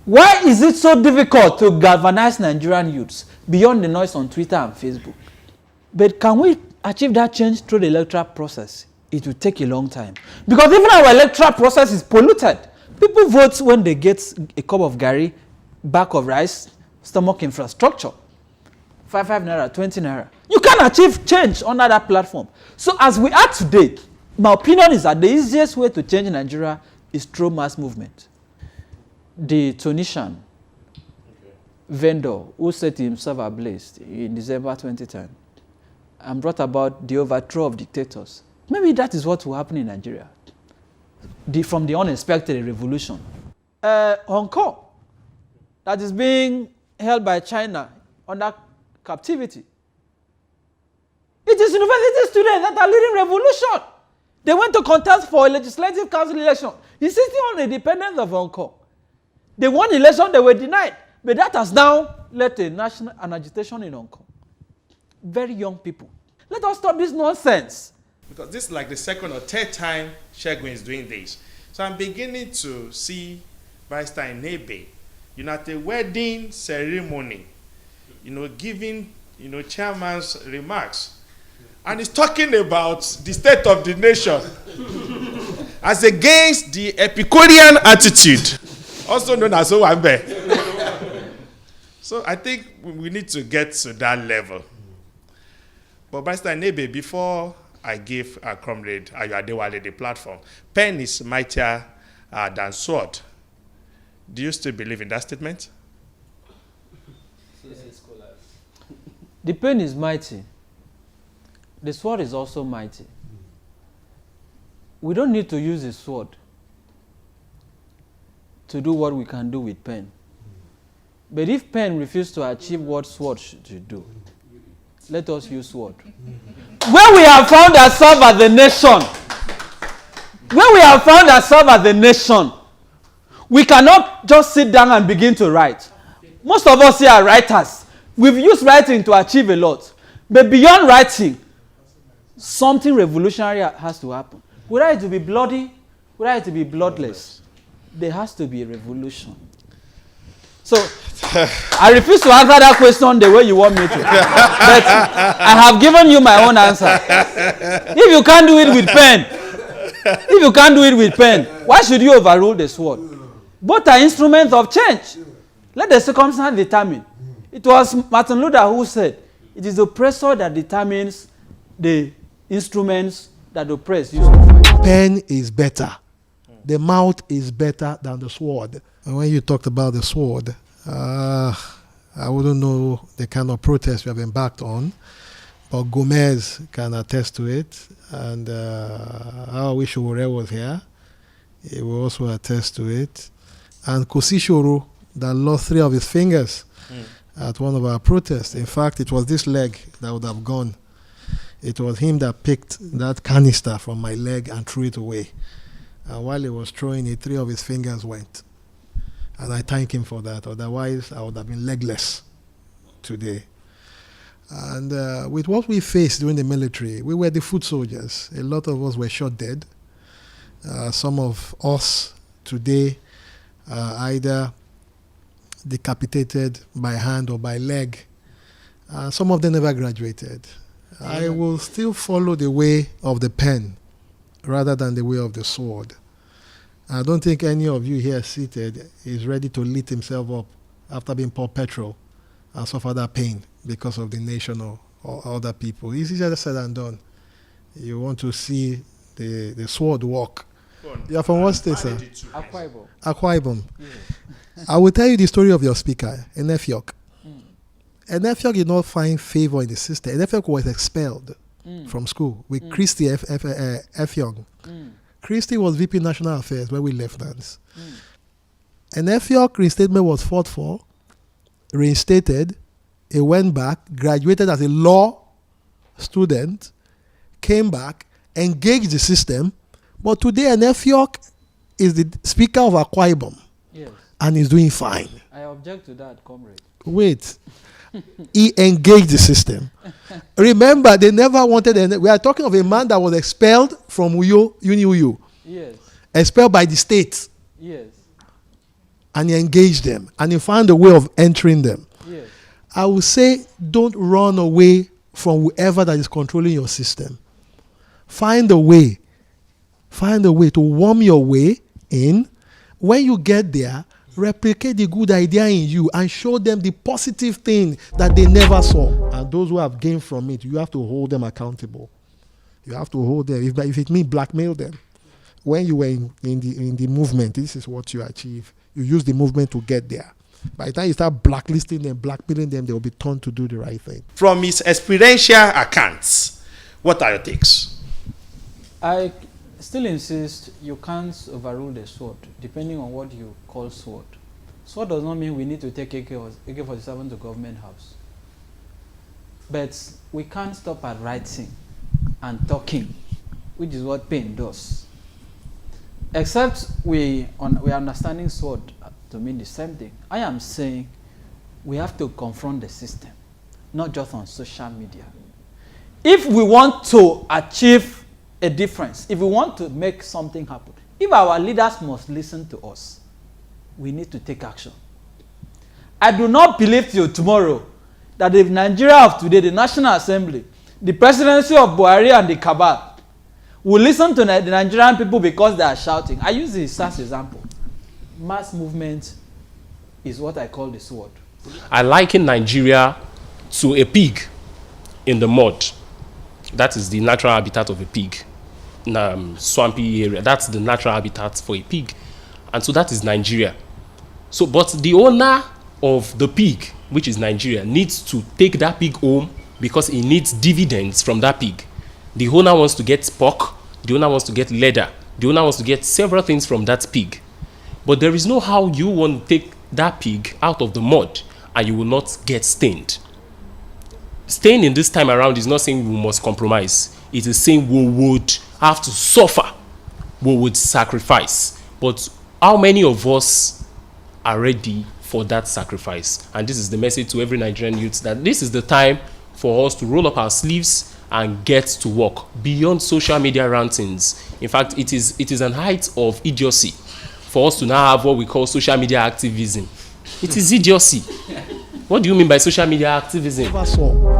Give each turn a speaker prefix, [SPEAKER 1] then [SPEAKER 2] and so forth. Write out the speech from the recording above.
[SPEAKER 1] Why is it so difficult to galvanize Nigerian youths beyond the noise on Twitter and Facebook? But can we achieve that change through the electoral process? It will take a long time. Because even our electoral process is polluted. People vote when they get a cup of gari, bag of rice, stomach infrastructure. 5 naira, 20 naira. You can't achieve change under that platform. So as we are today, my opinion is that the easiest way to change Nigeria is through mass movement. The Tunisian vendor who set himself ablaze in December 2010 and brought about the overthrow of dictators. Maybe that is what will happen in Nigeria. From the unexpected revolution. Hong Kong, that is being held by China under captivity. It is university students that are leading revolution. They went to contest for a legislative council election, insisting on the independence of Hong Kong. They won election, they were denied. But that has now led to an agitation in Hong Kong. Very young people. Let us stop this nonsense.
[SPEAKER 2] Because this is like the second or third time Shegun is doing this. So I'm beginning to see Barrister Nebe, at a wedding ceremony, giving, chairman's remarks. And he's talking about the state of the nation as against the Epicurean attitude, also known as Owambe. So I think we need to get to that level. But Barrister Nebe, before I give our comrade Ayo Adewale the platform, pen is mightier than sword. Do you still believe in that statement?
[SPEAKER 1] The pen is mighty. The sword is also mighty. We don't need to use the sword to do what we can do with pen. But if pen refuses to achieve what sword should do, let us use sword. When we have found ourselves as a nation, we cannot just sit down and begin to write. Most of us here are writers. We've used writing to achieve a lot. But beyond writing, something revolutionary has to happen. Whether it to be bloody, whether it to be bloodless, there has to be a revolution. So, I refuse to answer that question the way you want me to. But I have given you my own answer. If you can't do it with pen, why should you overrule the sword? Both are instruments of change. Let the circumstance determine. It was Martin Luther who said, it is the oppressor that determines the instruments that oppress use to fight.
[SPEAKER 3] Pen is better. The mouth is better than the sword. And when you talked about the sword, I wouldn't know the kind of protest we have embarked on, but Gomez can attest to it. And I wish Ore was here. He will also attest to it. And Kosishoro, that lost 3 of his fingers at one of our protests. In fact, it was this leg that would have gone. It was him that picked that canister from my leg and threw it away. And while he was throwing it, 3 of his fingers went. And I thank him for that. Otherwise, I would have been legless today. And with what we faced during the military, we were the foot soldiers. A lot of us were shot dead. Some of us today either decapitated by hand or by leg. Some of them never graduated. I will still follow the way of the pen rather than the way of the sword. I don't think any of you here seated is ready to lit himself up after being poured petrol and suffer that pain because of the nation or other people. It's easier said than done. You want to see the sword walk. You are from what state, sir?
[SPEAKER 1] Akwa Ibom.
[SPEAKER 3] Akwa Ibom.
[SPEAKER 1] Yes.
[SPEAKER 3] I will tell you the story of your speaker, Enefiok. Enefiok did not find favor in the system. Enefiok was expelled from school with Christy Effiong. Christy was VP National Affairs when we left Nance. Enefiok reinstatement was fought for, reinstated, he went back, graduated as a law student, came back, engaged the system, but today Enefiok is the speaker of Akwa Ibom.
[SPEAKER 1] Yes.
[SPEAKER 3] And he's doing fine.
[SPEAKER 1] I object to that, comrade.
[SPEAKER 3] Wait. He engaged the system. Remember, they never wanted. We are talking of a man that was expelled from Uni Uyo.
[SPEAKER 1] Yes.
[SPEAKER 3] Expelled by the state.
[SPEAKER 1] Yes.
[SPEAKER 3] and you engage them and you find a way of entering them,
[SPEAKER 1] Yes.
[SPEAKER 3] I would say don't run away from whoever that is controlling your system. Find a way to worm your way in. When you get there, replicate the good idea in you and show them the positive thing that they never saw. And those who have gained from it, you have to hold them accountable. You have to hold them. If it means blackmail them. When you were in the movement, this is what you achieve. You use the movement to get there. By the time you start blacklisting them, blackmailing them, they will be turned to do the right thing.
[SPEAKER 2] From his experiential accounts, what are your takes?
[SPEAKER 1] I still insist you can't overrule the sword, depending on what you call sword. Sword does not mean we need to take AK-47 to government house. But we can't stop at writing and talking, which is what pain does. Except we are understanding sword to mean the same thing. I am saying we have to confront the system, not just on social media. If we want to achieve a difference, if we want to make something happen, if our leaders must listen to us, we need to take action. I do not believe till tomorrow that the Nigeria of today, the National Assembly, the presidency of Buhari and the cabal will listen to the Nigerian people because they are shouting. I use this as an example. Mass movement is what I call the sword.
[SPEAKER 4] I liken Nigeria to a pig in the mud. That is the natural habitat of a pig. Swampy area. That's the natural habitat for a pig. And so that is Nigeria. So, but the owner of the pig, which is Nigeria, needs to take that pig home because he needs dividends from that pig. The owner wants to get pork, the owner wants to get leather, the owner wants to get several things from that pig. But there is no how you want to take that pig out of the mud and you will not get stained. Staying in this time around is not saying we must compromise. It is saying we would have to suffer. We would sacrifice. But how many of us are ready for that sacrifice? And this is the message to every Nigerian youth, that this is the time for us to roll up our sleeves and get to work beyond social media rantings. In fact, it is an height of idiocy for us to now have what we call social media activism. It is idiocy. What do you mean by social media activism?
[SPEAKER 3] Never saw.